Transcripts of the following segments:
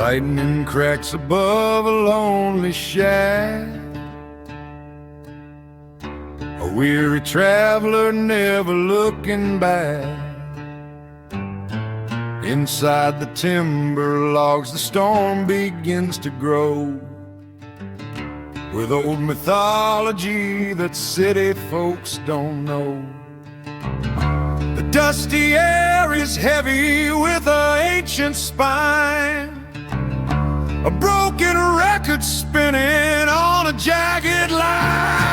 Lightning cracks above a lonely shack. A weary traveler never looking back. Inside the timber logs the storm begins to grow, with old mythology that city folks don't know. The dusty air is heavy with an ancient spine, a broken record spinning on a jagged line.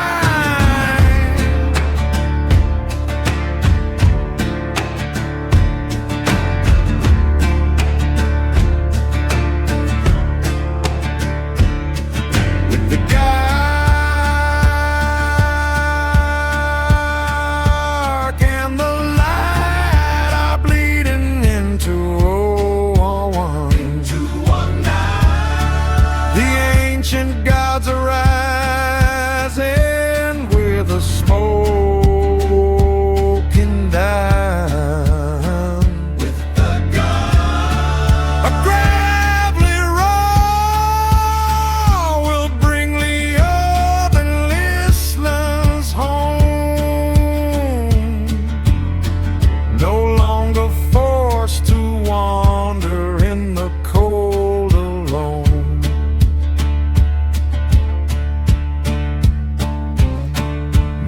With the dark and the light are bleeding into one night. The ancient gods are rising with a smoking down. With the gun, a gravelly roar will bring the other listeners home, no longer forced to wander in the cold alone.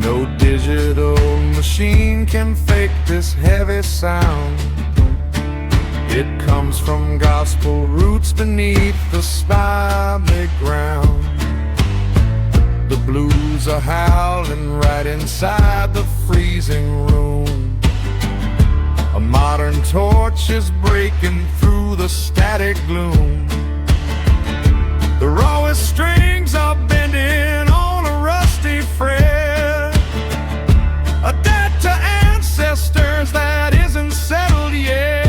No digital machine can fake this heavy sound. It comes from gospel roots beneath the spiny ground. The blues are howling right inside the freezing room. A modern torch is breaking through the static gloom. The rawest strings are bending on a rusty fret, a debt to ancestors that isn't settled yet.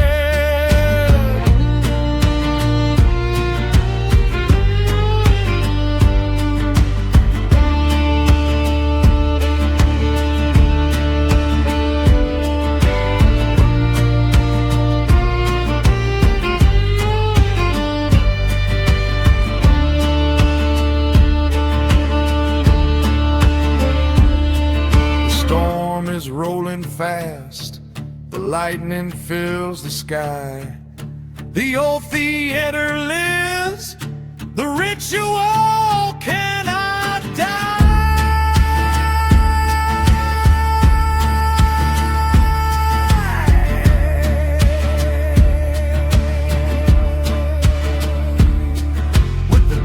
Rolling fast, the lightning fills the sky. The old theater lives, the ritual cannot die. With the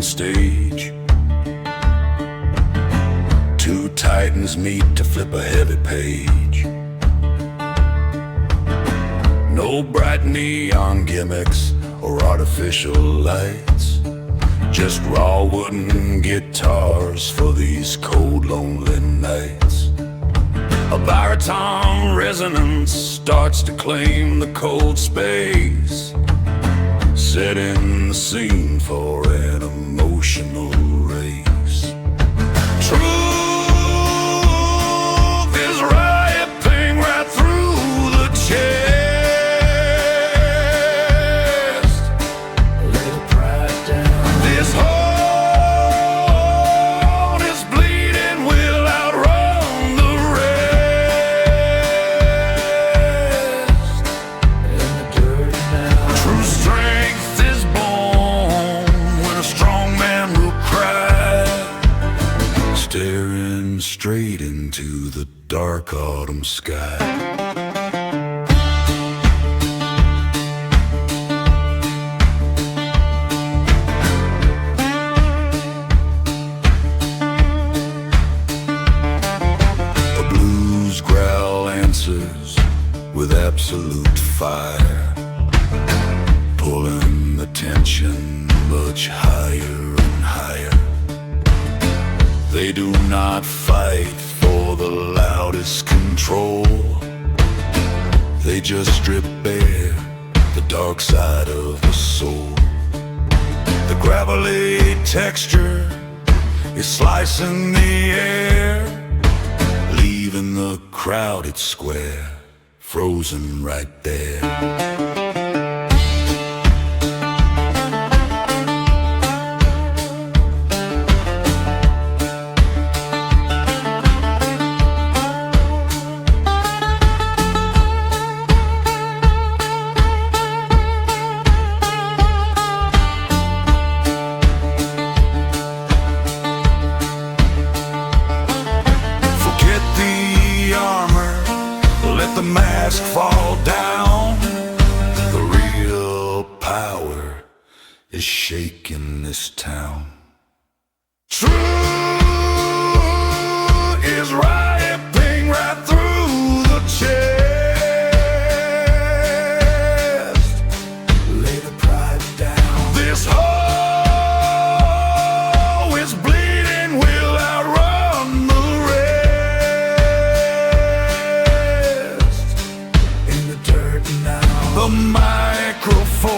stage. Two titans meet to flip a heavy page. No bright neon gimmicks or artificial lights, just raw wooden guitars for these cold, lonely nights. A baritone resonance starts to claim the cold space, setting the scene for an emotional race. Truth is ripping right through the chest. Lay the pride down. This heart is bleeding, will outrun the rest. In the dirt now. True strength is born when a strong man will cry, staring straight into the dark autumn sky. The blues growl answers with absolute fire, pulling the tension much higher and higher. They do not fight for the loudest control. They just strip bare the dark side of the soul. The gravelly texture is slicing the air, leaving the crowded square frozen right there. The mask fall down. The real power is shaking this town. Truth is ripping right through the chest. Lay the pride down. This hole is bleeding, will outrun the the microphone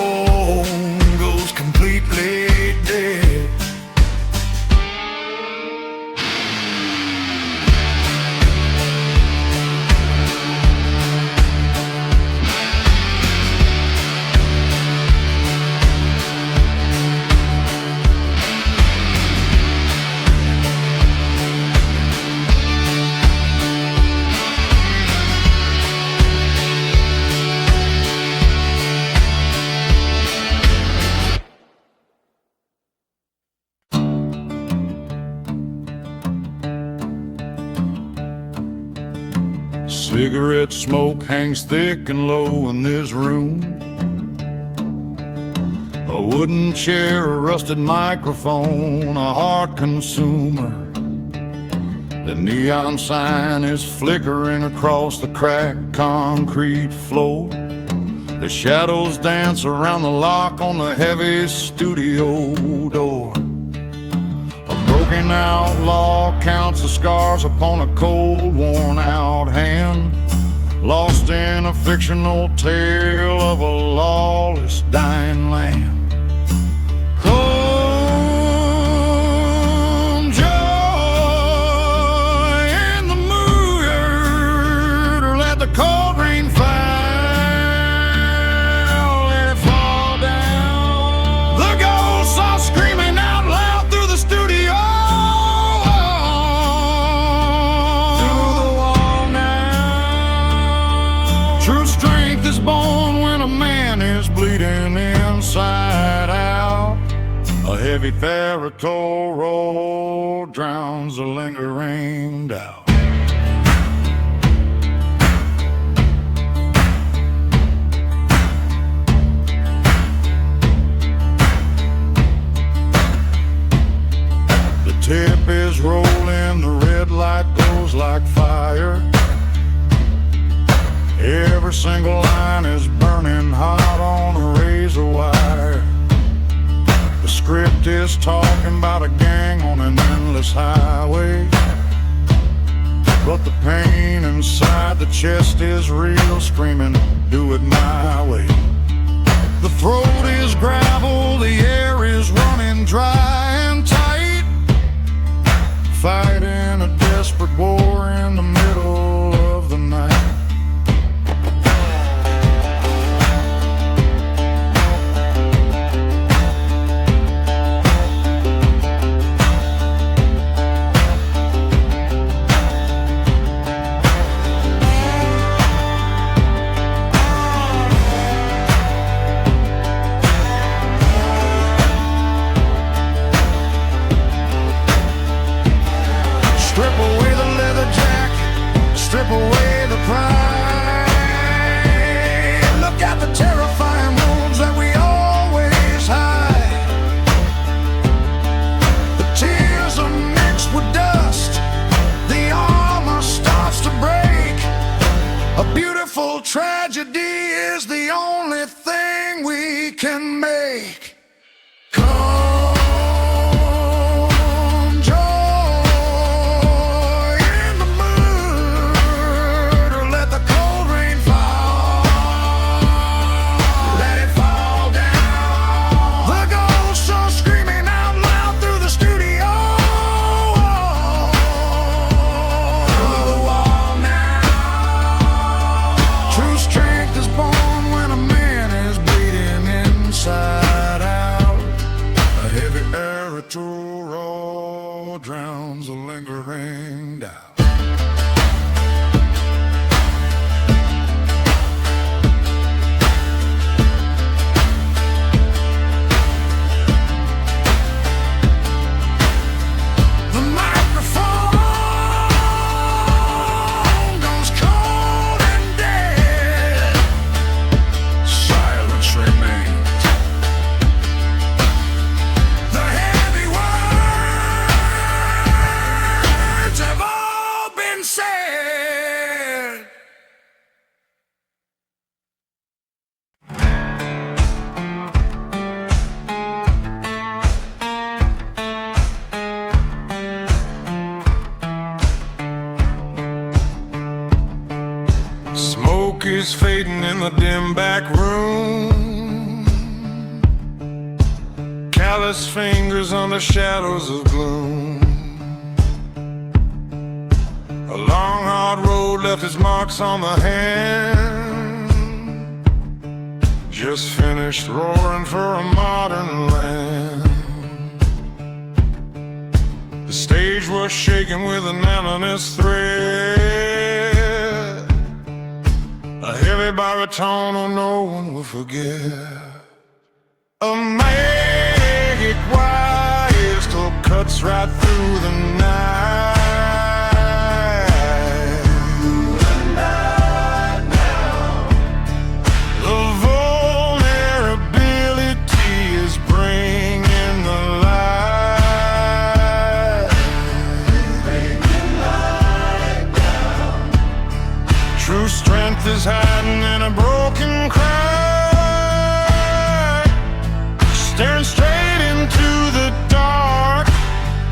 goes completely dead. Cigarette smoke hangs thick and low in this room. A wooden chair, a rusted microphone, a heart consumer. The neon sign is flickering across the cracked concrete floor. The shadows dance around the lock on the heavy studio door. A broken outlaw counts the scars upon a cold, worn-out hand, lost in a fictional tale of a lawless, dying land. Come joy in the mood, or let the cold rain fall, let it fall down. The ghosts are screaming out loud through the studio, through the wall now. True strength is born when a man is bleeding inside out. A heavy ferrite roll drowns the lingering doubt. The tip is rolling, the red light goes like fire. Every single line is burning hot on a razor wire. The script is talking about a gang on an endless highway, but the pain inside the chest is real, screaming, do it my way. The throat is gravel, the air is running dry and tight, fighting strip away the pride. Look at the terrifying wounds that we always hide. The tears are mixed with dust, the armor starts to break. A beautiful tragedy is the only thing we can make. Come, joy in the murder, let the cold rain fall. Let it fall down. The ghosts are screaming out loud through the studio. Through the wall now. True strength is born when a man is bleeding inside out. A heavy arrow drowns a lingering doubt. The microphone goes cold and dead. Silence remains. The heavy words have all been said. Smoke is fading in the dim back room. Callous fingers on the shadows of gloom. A long hard road left its marks on the hand. Just finished roaring for a modern land. The stage was shaking with an ominous thread. A heavy baritone, oh, no one will forget. A magic wire still cuts right through the night. The vulnerability is bringing the light. True strength is hiding in a broken cry, staring straight into the dark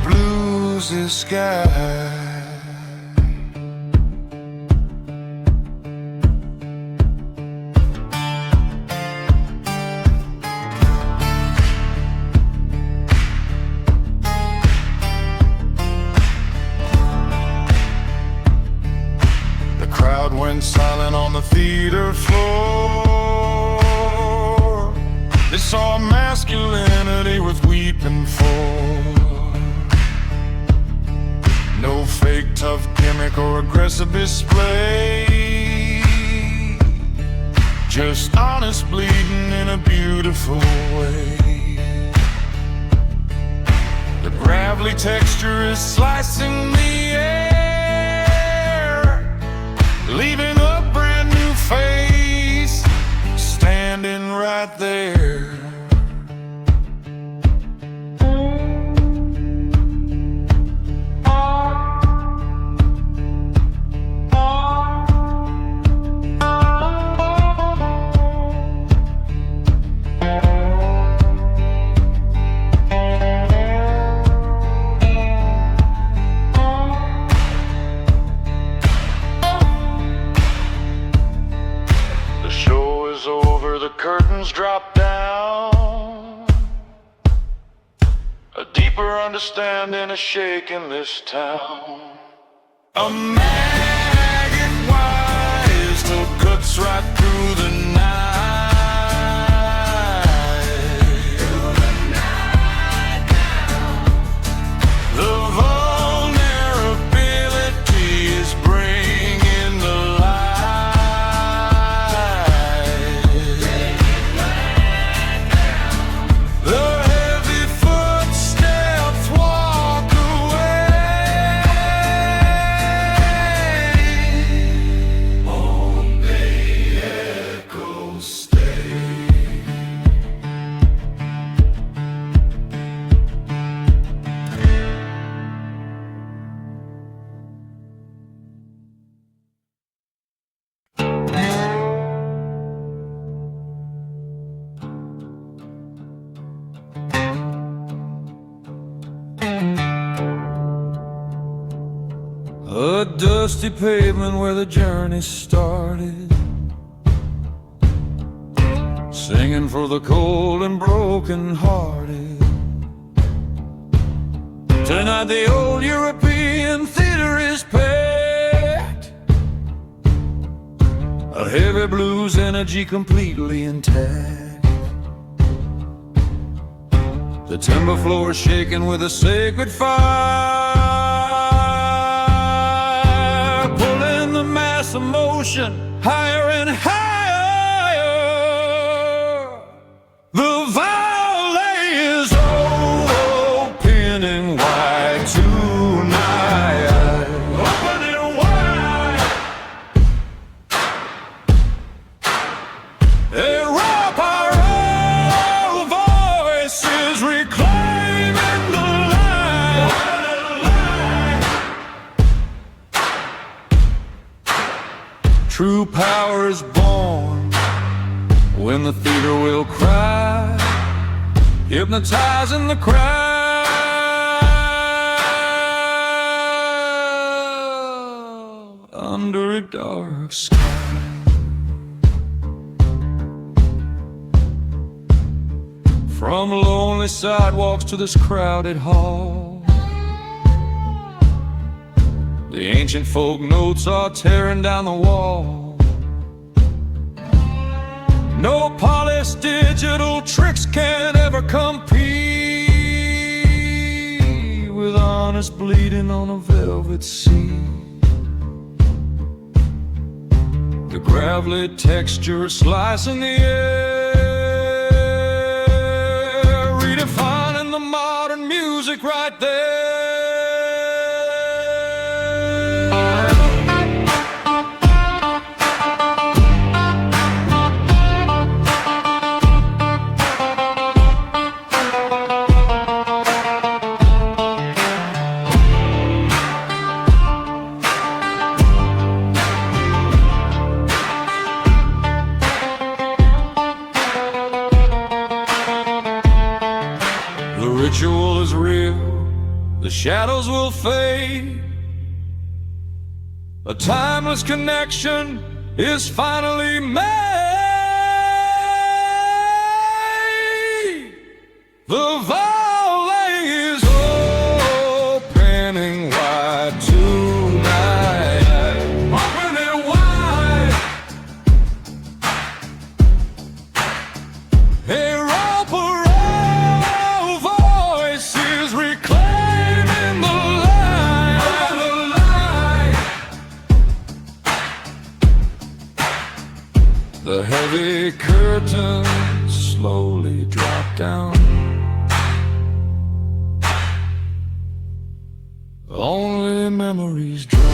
blues the sky. The crowd went silent on the theater floor. They saw masculinity with weeping for. No fake tough gimmick or aggressive display, just honest bleeding in a beautiful way. The gravelly texture is slicing the air, leaving a brand new face standing right there. Curtains drop down. A deeper understanding is shaking this town. A maggot wire still cuts right through the night. Through the night now. The vulnerability is bringing the light. dusty pavement where the journey started, singing for the cold and broken hearted. Tonight the old European theater is packed, a heavy blues energy completely intact. The timber floor is shaking with a sacred fire, pulling the mass of motion higher and higher. The valley is opening wide tonight, opening wide. Erupt our own voices, reclaiming the light. True power is born when the theater will cry, hypnotizing the crowd under a dark sky. From lonely sidewalks to this crowded hall, the ancient folk notes are tearing down the wall. No polished digital tricks can ever compete with honest bleeding on a velvet sea. The gravelly texture slicing the air, redefining the modern music right there. The ritual is real, the shadows will fade. A timeless connection is finally made. The valley is opening wide tonight, opening wide. The heavy curtains slowly drop down. Only memories drop.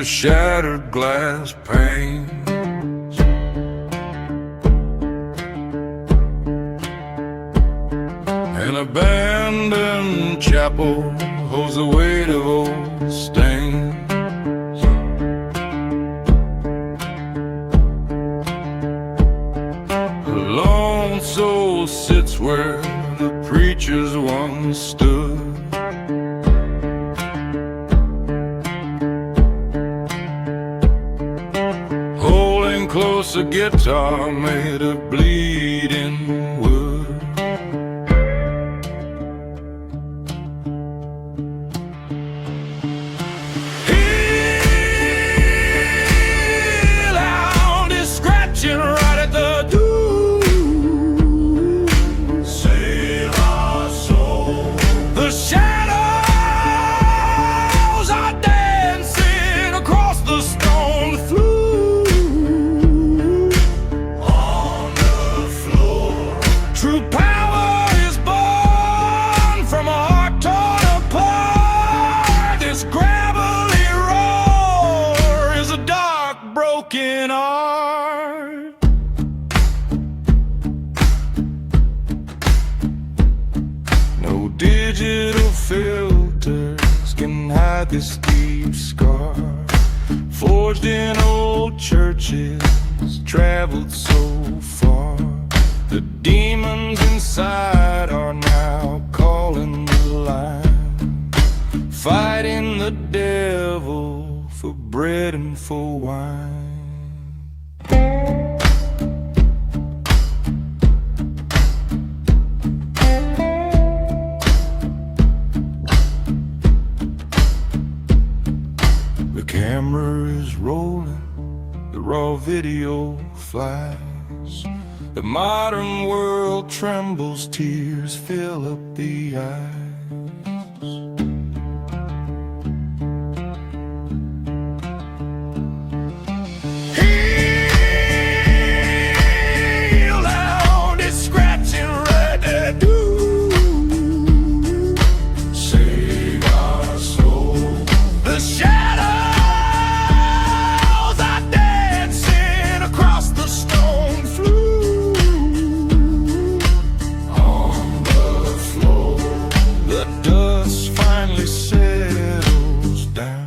Shattered glass panes, an abandoned chapel holds the weight of old stains. A lone soul sits where the preachers once stood. Close a guitar made of bleeding wood. Heel-hound is scratching right at the door. Say digital filters can hide this deep scar, forged in old churches, traveled so far. The demons inside are now calling the line, fighting the devil for bread and for wine. The camera is rolling, the raw video flies. The modern world trembles, tears fill up the eyes. Heel out, it's scratching right there, do. Save our soul. The shadows are dancing across the stone flue. Dust finally settles down.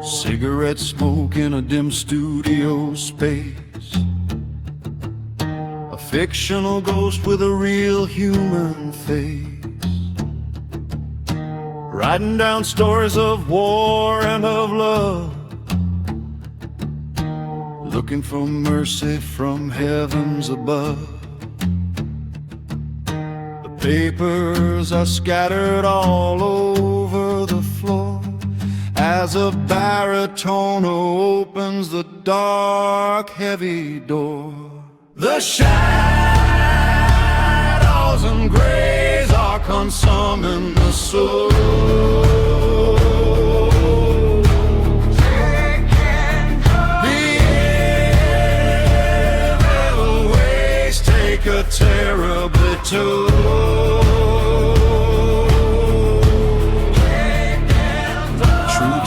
Cigarette smoke in a dim studio space, a fictional ghost with a real human face, writing down stories of war and of love, looking for mercy from heavens above. The papers are scattered all over the floor as a baritone opens the dark, heavy door. The shadows and grays are consuming the soul. The evil ways take a terribly toll.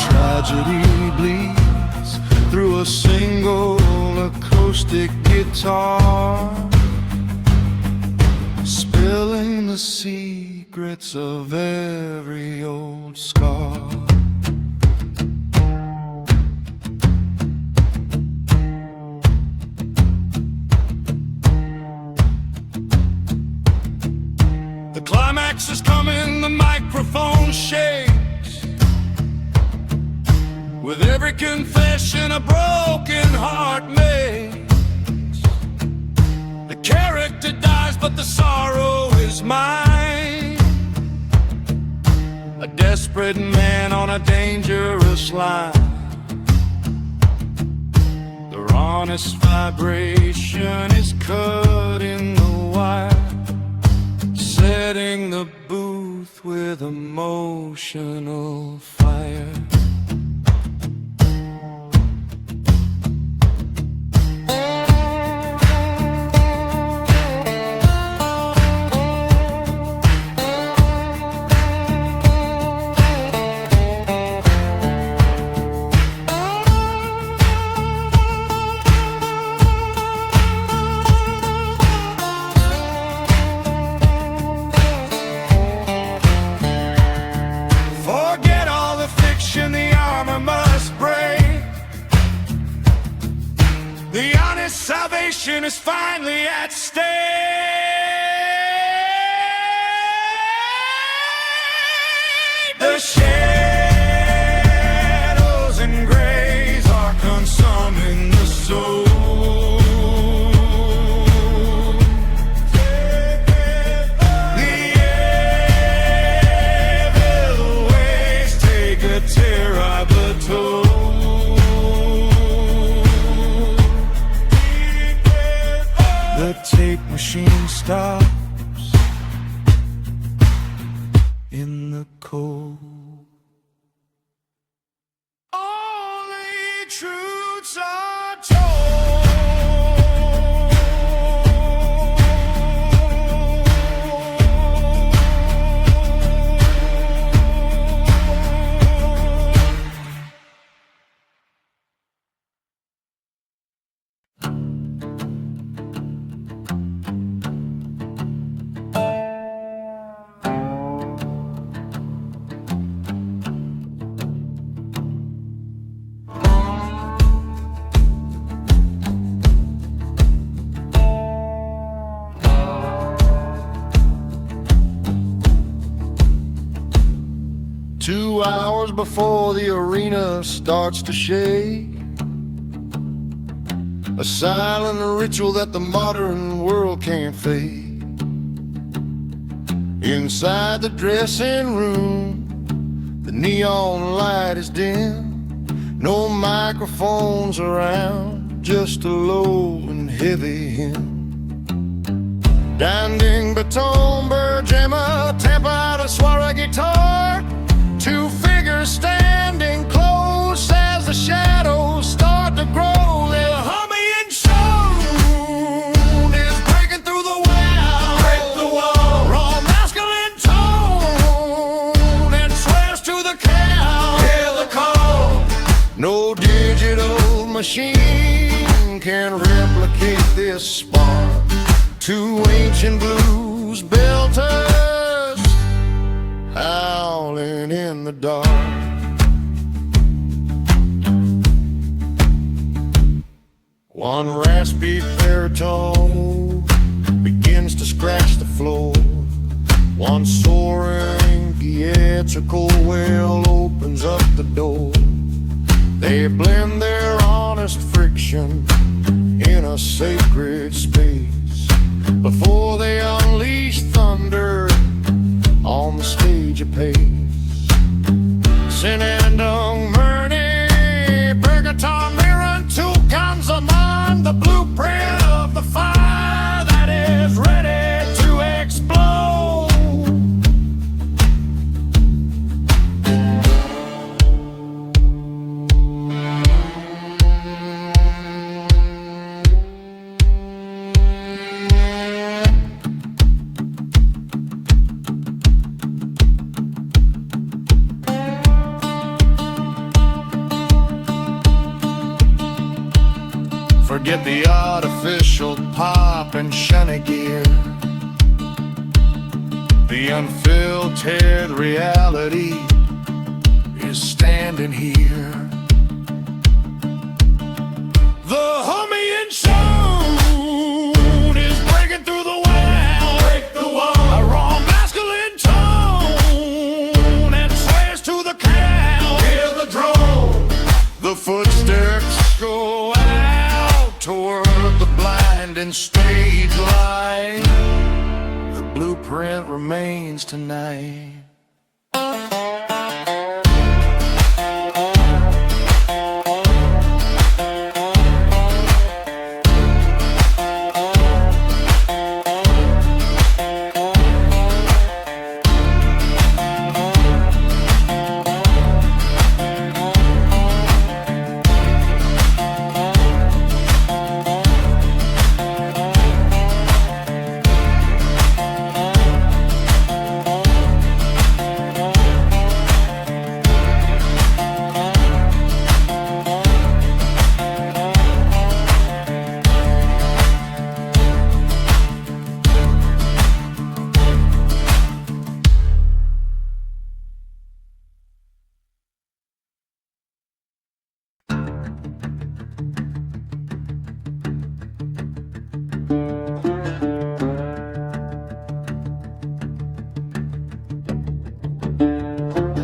Tragedy bleeds through a single acoustic guitar, spilling the secrets of every old scar. The climax is coming, the microphone shakes. With every confession a broken heart makes. The character dies but the sorrow is mine. A desperate man on a dangerous line. The rawnest vibration is cutting the wire, setting the booth with emotional fire. Salvation is finally at stake. The shadows and grays are consuming the soul. The evil ways take a terrible toll. The tape machine stops, cold. Only truths are told. Two hours before the arena starts to shake, a silent ritual that the modern world can't fake. Inside the dressing room, the neon light is dim. No microphones around, just a low and heavy hymn. Danding baton, bergemma, tampa, a soiree guitar. Two figures standing close as the shadows start to grow. Their humming sound is breaking through the wall. Break the wall. Raw masculine tone and swears to the cow. Hear the call. No digital machine can replicate this spark. Two ancient blues belters howling in the dark. One raspy baritone begins to scratch the floor. One soaring theatrical wail opens up the door. They blend their honest friction in a sacred space before they unleash thunder on the stage apace. Sinandung, Murney, Bergaton, Mirren, two guns among the blueprint of the fire that is ready to explode. Forget the artificial pop and shiny gear. The unfiltered reality is standing here. The humming sound is breaking through the wall. Break the wall. A raw masculine tone and swears to the cow. Hear the drone. The footsteps go out toward the blinding stage light. The blueprint remains tonight.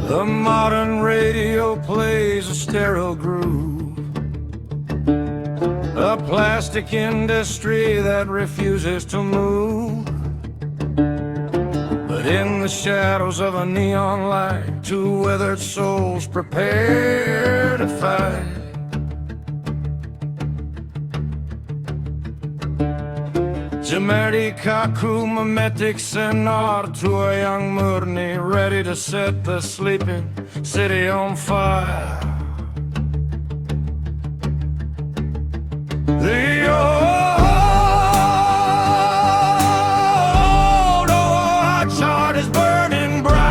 The modern radio plays a sterile groove, a plastic industry that refuses to move. But in the shadows of a neon light, two weathered souls prepare to fight. Jamedi kaku mametik senar to a young murni ready to set the sleeping city on fire. The old ox heart is burning bright.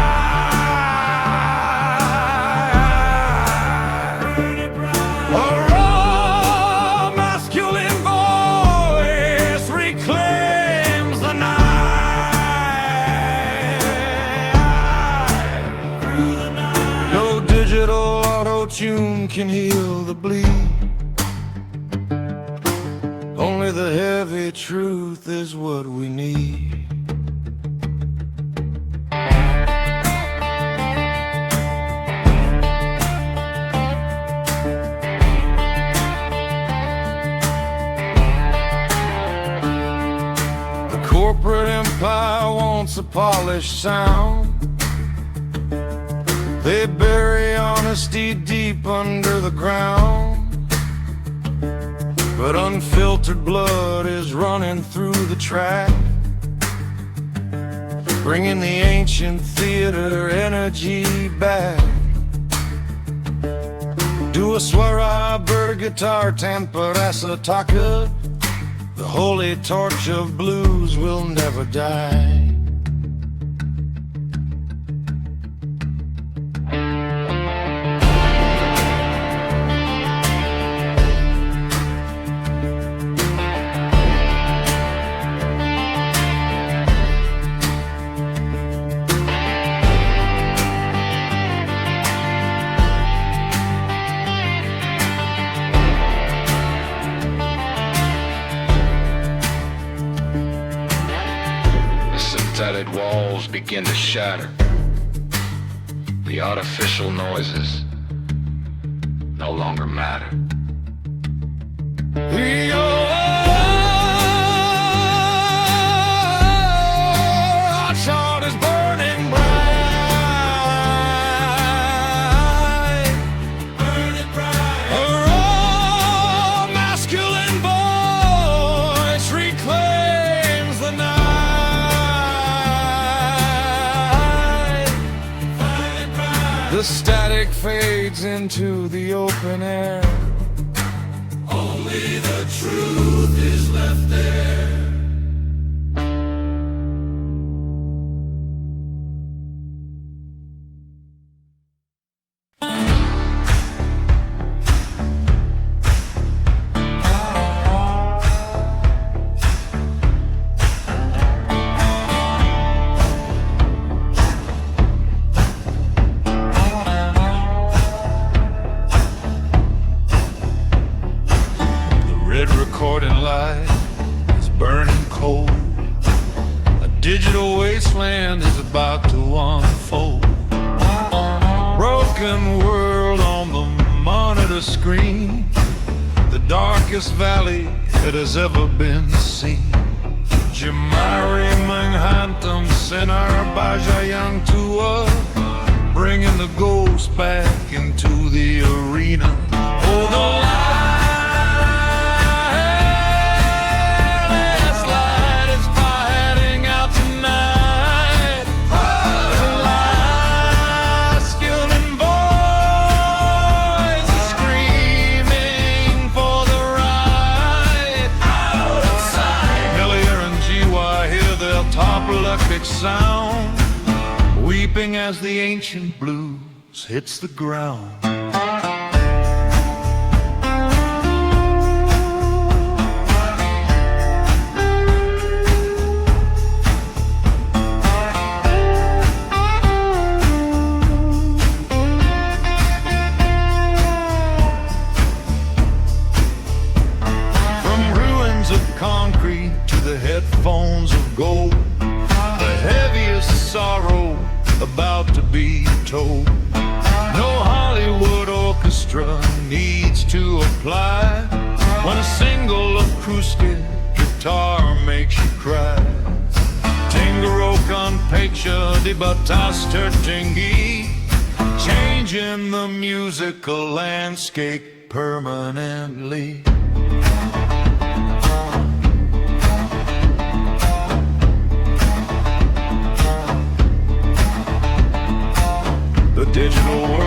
A raw masculine voice reclaims the night. No digital auto-tune can heal the bleed. Only the heavy truth is what we need. The corporate empire wants a polished sound. They bury honesty deep under the ground. But unfiltered blood is running through the track, bringing the ancient theater energy back. Do a swara, bird guitar, temperasa taka. The holy torch of blues will never die. Synthetic walls begin to shatter. The artificial noises no longer matter. The old heart is burning bright. Burning bright. A raw masculine voice reclaims the night. The static fades into the open air. Only the truth is left there. Recording light is burning cold. A digital wasteland is about to unfold. Broken world on the monitor screen, the darkest valley that has ever been seen. Jamari Manghantam Senar Bajayang Tua, bringing the ghost back into the arena. Oh, the sound, weeping as the ancient blues hits the ground. From ruins of concrete to the headphones of gold, heaviest sorrow about to be told. No Hollywood orchestra needs to apply when a single acoustic guitar makes you cry. Tingaro kan picture di batas tertinggi, changing the musical landscape permanently. digital world